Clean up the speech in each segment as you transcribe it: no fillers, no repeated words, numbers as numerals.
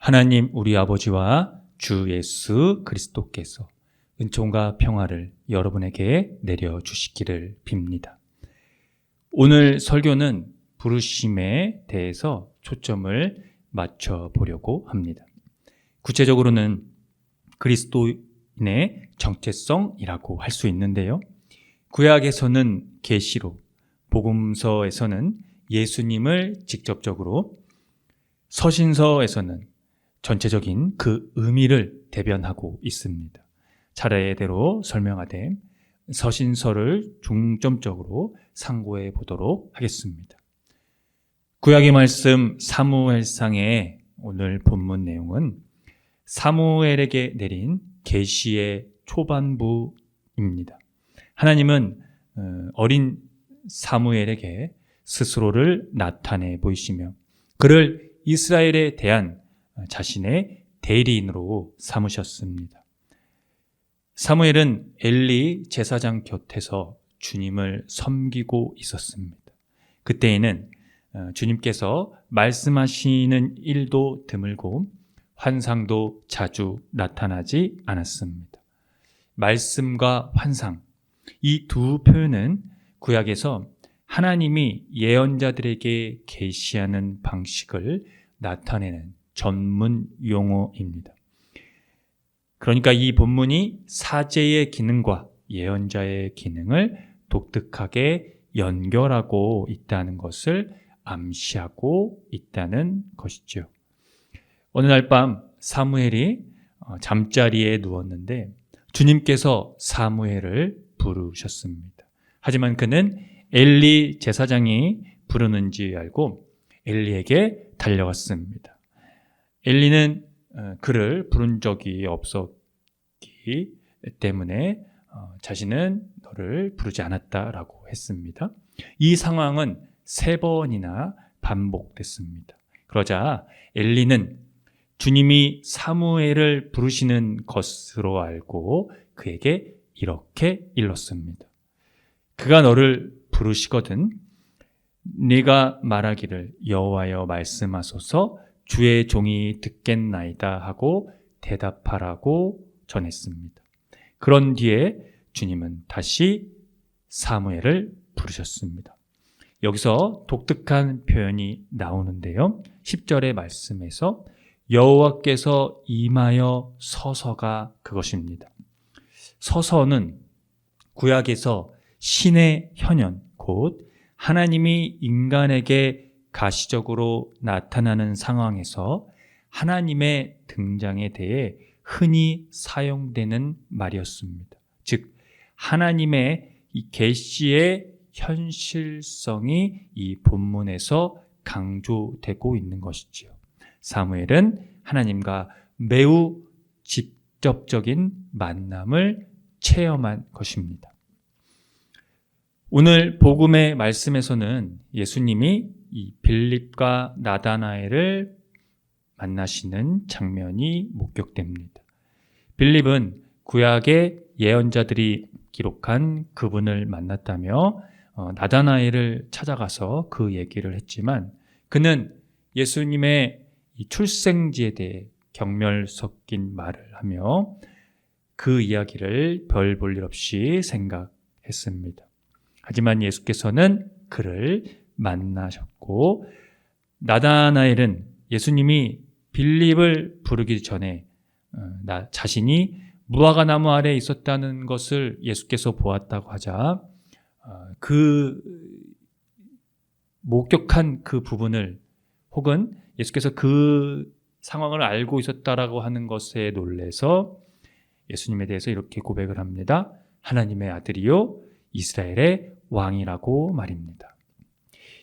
하나님 우리 아버지와 주 예수 그리스도께서 은총과 평화를 여러분에게 내려주시기를 빕니다. 오늘 설교는 부르심에 대해서 초점을 맞춰보려고 합니다. 구체적으로는 그리스도인의 정체성이라고 할 수 있는데요. 구약에서는 계시록, 복음서에서는 예수님을 직접적으로, 서신서에서는 전체적인 그 의미를 대변하고 있습니다. 차례대로 설명하되 서신서를 중점적으로 상고해 보도록 하겠습니다. 구약의 말씀 사무엘상의 오늘 본문 내용은 사무엘에게 내린 계시의 초반부입니다. 하나님은 어린 사무엘에게 스스로를 나타내 보이시며 그를 이스라엘에 대한 자신의 대리인으로 삼으셨습니다. 사무엘은 엘리 제사장 곁에서 주님을 섬기고 있었습니다. 그때에는 주님께서 말씀하시는 일도 드물고 환상도 자주 나타나지 않았습니다. 말씀과 환상, 이 두 표현은 구약에서 하나님이 예언자들에게 계시하는 방식을 나타내는 전문 용어입니다. 그러니까 이 본문이 사제의 기능과 예언자의 기능을 독특하게 연결하고 있다는 것을 암시하고 있다는 것이죠. 어느 날 밤 사무엘이 잠자리에 누웠는데 주님께서 사무엘을 부르셨습니다. 하지만 그는 엘리 제사장이 부르는지 알고 엘리에게 달려갔습니다. 엘리는 그를 부른 적이 없었기 때문에 자신은 너를 부르지 않았다라고 했습니다. 이 상황은 3번이나 반복됐습니다. 그러자 엘리는 주님이 사무엘을 부르시는 것으로 알고 그에게 이렇게 일렀습니다. 그가 너를 부르시거든 네가 말하기를 여호와여 말씀하소서 주의 종이 듣겠나이다 하고 대답하라고 전했습니다. 그런 뒤에 주님은 다시 사무엘을 부르셨습니다. 여기서 독특한 표현이 나오는데요. 10절의 말씀에서 여호와께서 임하여 서서가 그것입니다. 서서는 구약에서 신의 현현, 곧 하나님이 인간에게 가시적으로 나타나는 상황에서 하나님의 등장에 대해 흔히 사용되는 말이었습니다. 즉 하나님의 이 계시의 현실성이 이 본문에서 강조되고 있는 것이지요. 사무엘은 하나님과 매우 직접적인 만남을 체험한 것입니다. 오늘 복음의 말씀에서는 예수님이 이 빌립과 나다나엘을 만나시는 장면이 목격됩니다. 빌립은 구약의 예언자들이 기록한 그분을 만났다며 나다나엘을 찾아가서 그 얘기를 했지만 그는 예수님의 이 출생지에 대해 경멸 섞인 말을 하며 그 이야기를 별 볼 일 없이 생각했습니다. 하지만 예수께서는 그를 만나셨고 나다나엘은 예수님이 빌립을 부르기 전에 나 자신이 무화과 나무 아래에 있었다는 것을 예수께서 보았다고 하자 그 목격한 그 부분을 혹은 예수께서 그 상황을 알고 있었다라고 하는 것에 놀라서 예수님에 대해서 이렇게 고백을 합니다. 하나님의 아들이요 이스라엘의 왕이라고 말입니다.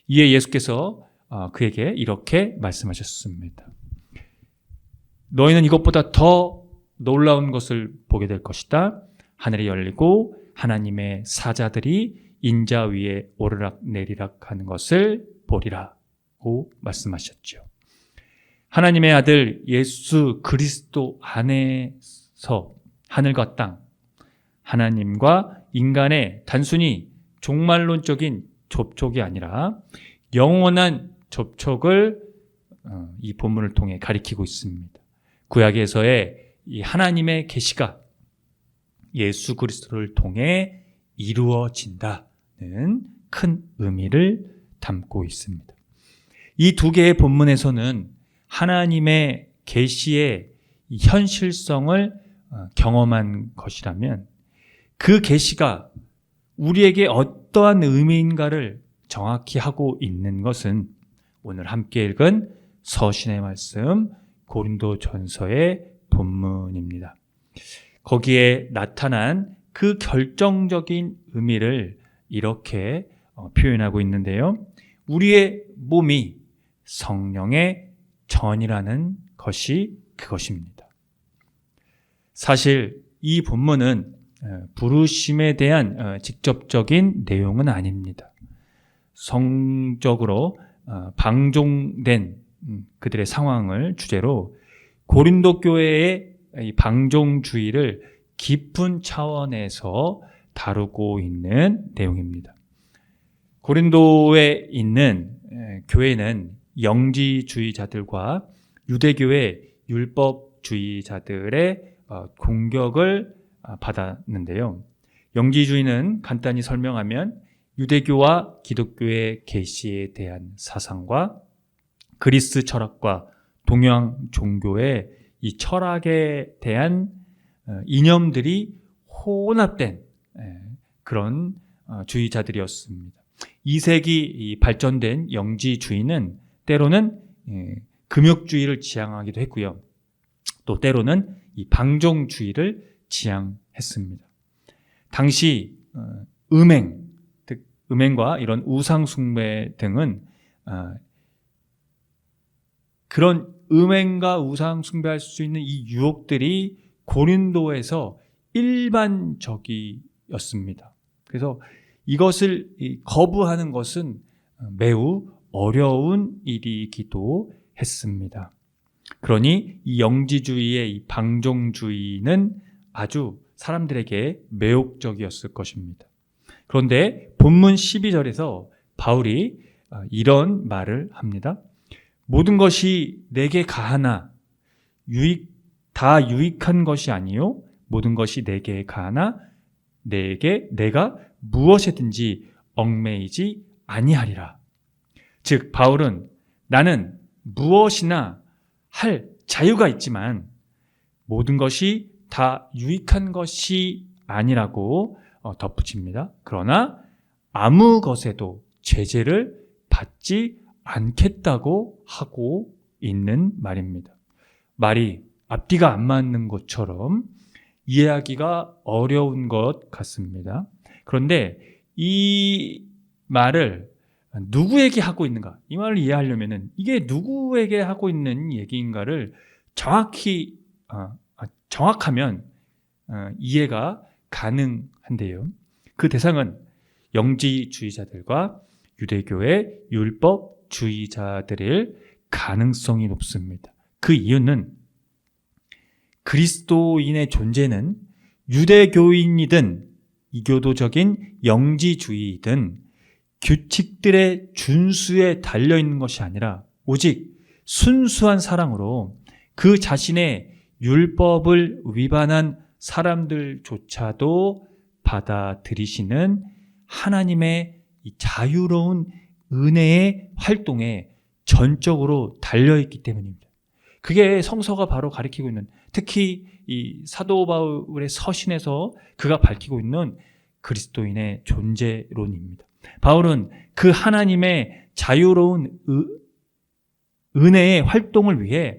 이에 예수께서 그에게 이렇게 말씀하셨습니다. 너희는 이것보다 더 놀라운 것을 보게 될 것이다. 하늘이 열리고 하나님의 사자들이 인자 위에 오르락 내리락 하는 것을 보리라고 말씀하셨죠. 하나님의 아들 예수 그리스도 안에서 하늘과 땅, 하나님과 인간의 단순히 종말론적인 접촉이 아니라 영원한 접촉을 이 본문을 통해 가리키고 있습니다. 구약에서의 이 하나님의 계시가 예수 그리스도를 통해 이루어진다는 큰 의미를 담고 있습니다. 이 두 개의 본문에서는 하나님의 계시의 현실성을 경험한 것이라면 그 계시가 우리에게 어떠한 의미인가를 정확히 하고 있는 것은 오늘 함께 읽은 서신의 말씀 고린도전서의 본문입니다. 거기에 나타난 그 결정적인 의미를 이렇게 표현하고 있는데요. 우리의 몸이 성령의 전이라는 것이 그것입니다. 사실 이 본문은 부르심에 대한 직접적인 내용은 아닙니다. 성적으로 방종된 그들의 상황을 주제로 고린도 교회의 이 방종주의를 깊은 차원에서 다루고 있는 내용입니다. 고린도에 있는 교회는 영지주의자들과 유대교의 율법주의자들의 공격을 받았는데요. 영지주의는 간단히 설명하면 유대교와 기독교의 계시에 대한 사상과 그리스 철학과 동양 종교의 이 철학에 대한 이념들이 혼합된 그런 주의자들이었습니다. 2세기 발전된 영지주의는 때로는 금욕주의를 지향하기도 했고요. 또 때로는 이 방종주의를 지향했습니다. 당시 음행과 이런 우상숭배 등은 그런 음행과 우상숭배할 수 있는 이 유혹들이 고린도에서 일반적이었습니다. 그래서 이것을 거부하는 것은 매우 어려운 일이기도 했습니다. 그러니 이 영지주의의 이 방종주의는 아주 사람들에게 매혹적이었을 것입니다. 그런데 본문 12절에서 바울이 이런 말을 합니다. 모든 것이 내게 가하나 다 유익한 것이 아니요 모든 것이 내게 가하나 내가 무엇이든지 얽매이지 아니하리라. 즉 바울은 나는 무엇이나 할 자유가 있지만 모든 것이 다 유익한 것이 아니라고 덧붙입니다. 그러나 아무 것에도 제재를 받지 않겠다고 하고 있는 말입니다. 말이 앞뒤가 안 맞는 것처럼 이해하기가 어려운 것 같습니다. 그런데 이 말을 누구에게 하고 있는가? 이 말을 이해하려면 이게 누구에게 하고 있는 얘기인가를 정확하면 이해가 가능한데요. 그 대상은 영지주의자들과 유대교의 율법주의자들일 가능성이 높습니다. 그 이유는 그리스도인의 존재는 유대교인이든 이교도적인 영지주의이든 규칙들의 준수에 달려있는 것이 아니라 오직 순수한 사랑으로 그 자신의 율법을 위반한 사람들조차도 받아들이시는 하나님의 이 자유로운 은혜의 활동에 전적으로 달려있기 때문입니다. 그게 성서가 바로 가리키고 있는, 특히 이 사도 바울의 서신에서 그가 밝히고 있는 그리스도인의 존재론입니다. 바울은 그 하나님의 자유로운 은혜의 활동을 위해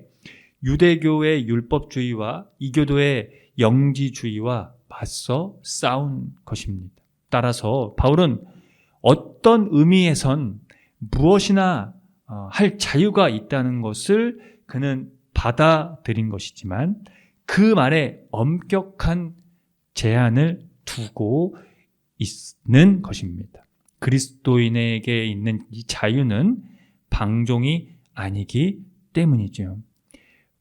유대교의 율법주의와 이교도의 영지주의와 맞서 싸운 것입니다. 따라서 바울은 어떤 의미에선 무엇이나 할 자유가 있다는 것을 그는 받아들인 것이지만 그 말에 엄격한 제한을 두고 있는 것입니다. 그리스도인에게 있는 이 자유는 방종이 아니기 때문이죠.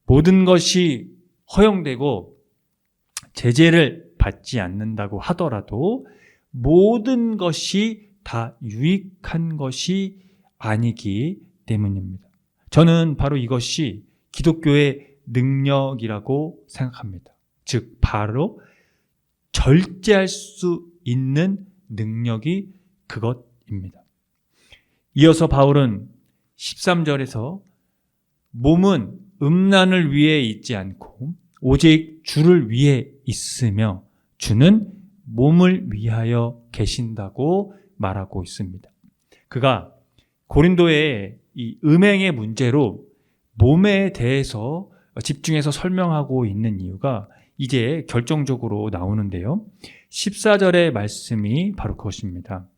모든 것이 허용되고 제재를 받지 않는다고 하더라도 모든 것이 다 유익한 것이 아니기 때문입니다. 저는 바로 이것이 기독교의 능력이라고 생각합니다. 즉 바로 절제할 수 있는 능력이 그것입니다. 이어서 바울은 13절에서 몸은 음란을 위해 있지 않고 오직 주를 위해 있으며 주는 몸을 위하여 계신다고 말하고 있습니다. 그가 고린도의 이 음행의 문제로 몸에 대해서 집중해서 설명하고 있는 이유가 이제 결정적으로 나오는데요. 14절의 말씀이 바로 그것입니다.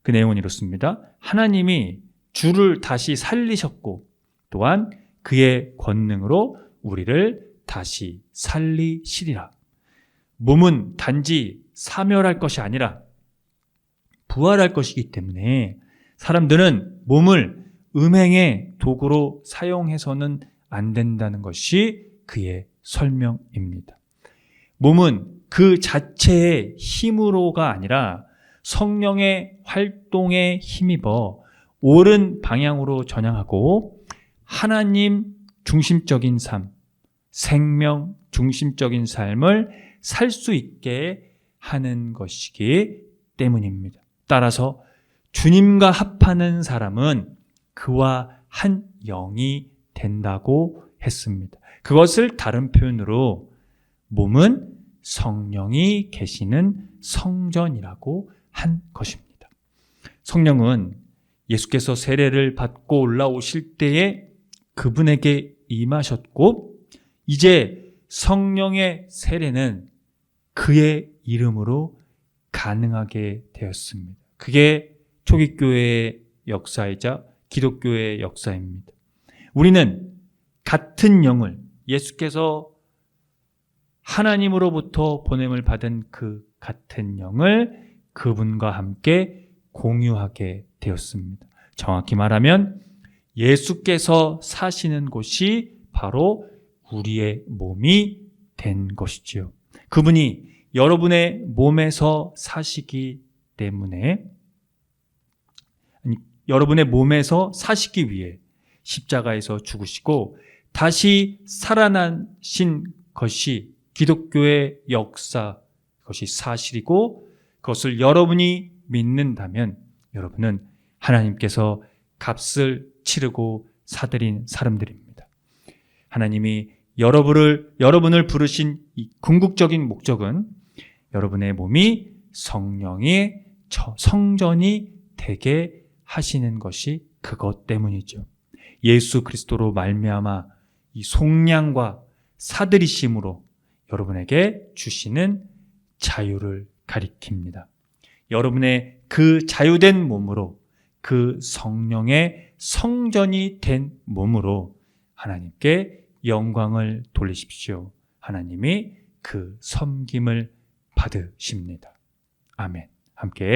그 내용은 이렇습니다. 하나님이 주를 다시 살리셨고 또한 그의 권능으로 우리를 다시 살리시리라. 몸은 단지 사멸할 것이 아니라 부활할 것이기 때문에 사람들은 몸을 음행의 도구로 사용해서는 안 된다는 것이 그의 설명입니다. 몸은 그 자체의 힘으로가 아니라 성령의 활동에 힘입어 옳은 방향으로 전향하고 하나님 중심적인 삶, 생명 중심적인 삶을 살 수 있게 하는 것이기 때문입니다. 따라서 주님과 합하는 사람은 그와 한 영이 된다고 했습니다. 그것을 다른 표현으로 몸은 성령이 계시는 성전이라고 한 것입니다. 성령은 예수께서 세례를 받고 올라오실 때에 그분에게 임하셨고 이제 성령의 세례는 그의 이름으로 가능하게 되었습니다. 그게 초기교회의 역사이자 기독교의 역사입니다. 우리는 같은 영을 예수께서 하나님으로부터 보냄을 받은 그 같은 영을 그분과 함께 공유하게 되었습니다. 정확히 말하면 예수께서 사시는 곳이 바로 우리의 몸이 된 것이지요. 그분이 여러분의 몸에서 사시기 때문에 여러분의 몸에서 사시기 위해 십자가에서 죽으시고 다시 살아나신 것이 기독교의 역사, 그것이 사실이고 그것을 여러분이 믿는다면 여러분은 하나님께서 값을 치르고 사들인 사람들입니다. 하나님이 여러분을 부르신 이 궁극적인 목적은 여러분의 몸이 성령의 성전이 되게 하시는 것이 그것 때문이죠. 예수 그리스도로 말미암아 이 속량과 사들이심으로 여러분에게 주시는 자유를 가리킵니다. 여러분의 그 자유된 몸으로 그 성령의 성전이 된 몸으로 하나님께 영광을 돌리십시오. 하나님이 그 섬김을 받으십니다. 아멘. 함께